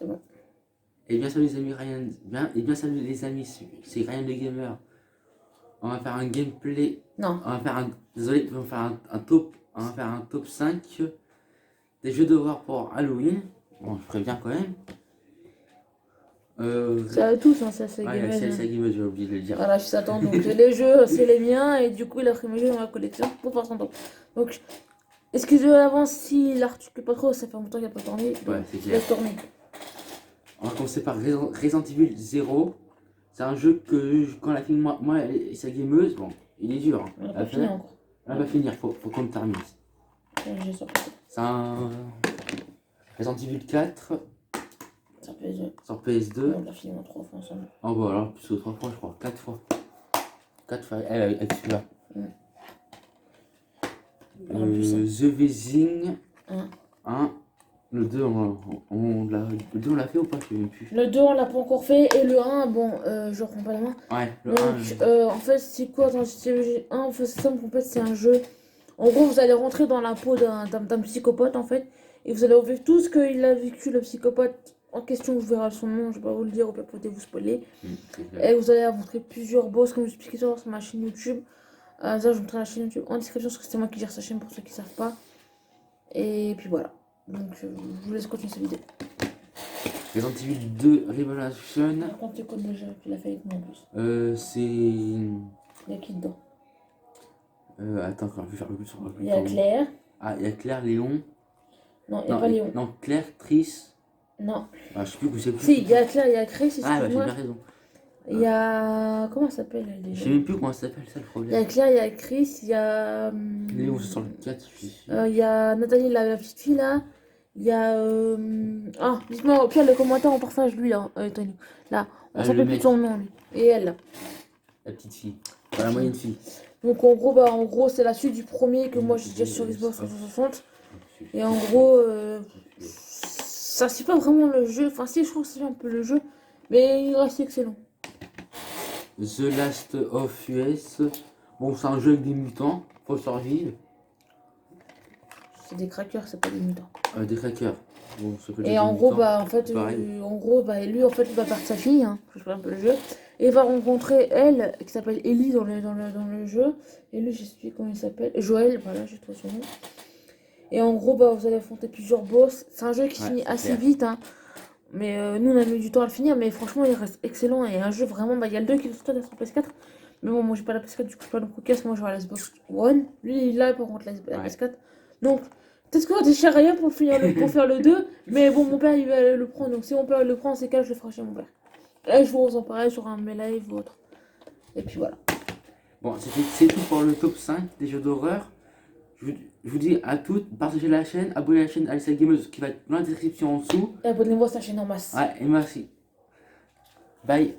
C'est bon. Et bien salut les amis, salut les amis, c'est Ryan le Gamer. On va faire un gameplay. Non. On va faire un. Désolé, on va faire un top. On va faire un top 5 des jeux d'horreur pour Halloween. Bon, je préviens quand même. C'est à tous, hein, ça, c'est ouais, Gamer. c'est Gamer, j'ai oublié de le dire. Voilà, je s'attends. Donc, les jeux, c'est les miens. Et du coup, il a pris mes jeux dans la collection pour faire son top. Donc, excusez-moi d'avance si l'article pas trop, ça fait longtemps qu'il n'a pas tourné. Ouais, c'est clair. On va commencer par Resident Evil 0. C'est un jeu que quand la fille, moi et sa gameuse, bon, il est dur. Hein. On n'a pas fini encore. On va finir, faut qu'on le termine. C'est un Resident Evil 4 sur PS2. On l'a fini en 3 fois ensemble. Oh bah alors, plus que 3 fois, je crois. 4 fois. 4 fois, avec celui-là. The Wezing 1. Le 2, on l'a fait ou pas? Je ne sais plus. Le 2, on l'a pas encore fait. Et le 1, bon, je reprends pas la main. Ouais, le donc, 1. en fait, c'est quoi dans le 1? En fait, c'est simple, en fait, c'est un jeu. En gros, vous allez rentrer dans la peau d'un psychopathe, en fait. Et vous allez vivre tout ce qu'il a vécu, le psychopathe en question. Vous verrez son nom, je vais pas vous le dire, ou peut-être vous spoiler. Et vous allez affronter plusieurs boss, comme je vous expliquais sur ma chaîne YouTube. Ça, je vous mettrai la chaîne YouTube en description, parce que c'est moi qui gère sa chaîne pour ceux qui savent pas. Et puis voilà. Donc, je vous laisse continuer cette vidéo. Resident Evil 2 Revelation. Par contre, tu connais déjà, tu l'as fait avec moi en plus. C'est. Il y a qui dedans? Attends, on va faire le plus sur le plus. Il y a Claire. Ah, il y a Claire, Léon. Non, il n'y a pas Léon. Non, Claire, Triss. Non. Ah, je sais plus où c'est. Si, il y a Claire, il y a Chris. Ah, bah, j'ai bien raison. Il y a. Comment ça s'appelle? Je sais même plus comment ça s'appelle, ça le problème. Il y a Claire, il y a Chris, il y a. Léon, c'est sur le 4, je suis sûr. Il y a Nathalie, la petite fille là. Il y a. Ah, dites-moi au pire le commentaire en partage lui là, Tony. Là, on s'en peut plus de son nom lui. Et elle là. La petite fille. Enfin, la moyenne fille. Donc en gros, c'est la suite du premier que moi j'ai déjà sur Xbox 360. Et en gros, ça c'est pas vraiment le jeu. Enfin, si, je trouve que c'est un peu le jeu. Mais il reste excellent. The Last of Us. Bon, c'est un jeu avec des mutants. Faut survivre. C'est des crackers, c'est pas des mutants. Des crackers. Bon, et en gros, en fait, lui, en fait, il va perdre sa fille. Hein, je sais pas un peu le jeu. Et il va rencontrer elle, qui s'appelle Ellie dans le jeu. Et lui, je sais comment il s'appelle. Joël, voilà, j'ai trouvé son nom. Et en gros, vous allez affronter plusieurs boss. C'est un jeu qui finit assez vite. Hein. Mais nous, on a mis du temps à le finir. Mais franchement, il reste excellent. Et un jeu vraiment, il y a le 2 qui est sorti sur PS4. Mais bon, moi, j'ai pas la PS4, du coup, je peux pas le procure. Moi, j'aurai la Xbox One. Lui, il a par contre la PS4. Donc, peut-être qu'on va déchirer rien pour faire le 2. Mais bon, mon père, il va le prendre. Donc, si mon père il le prend, c'est je le ferai chez mon père. Et je vous en parlerai sur un live ou autre. Et puis voilà. Bon, c'est tout pour le top 5 des jeux d'horreur. Je vous dis à toutes, partagez la chaîne, abonnez à la chaîne Alissa Gameuse qui va être dans la description en dessous. Et abonnez-vous à sa chaîne en masse. Ouais, et merci. Bye.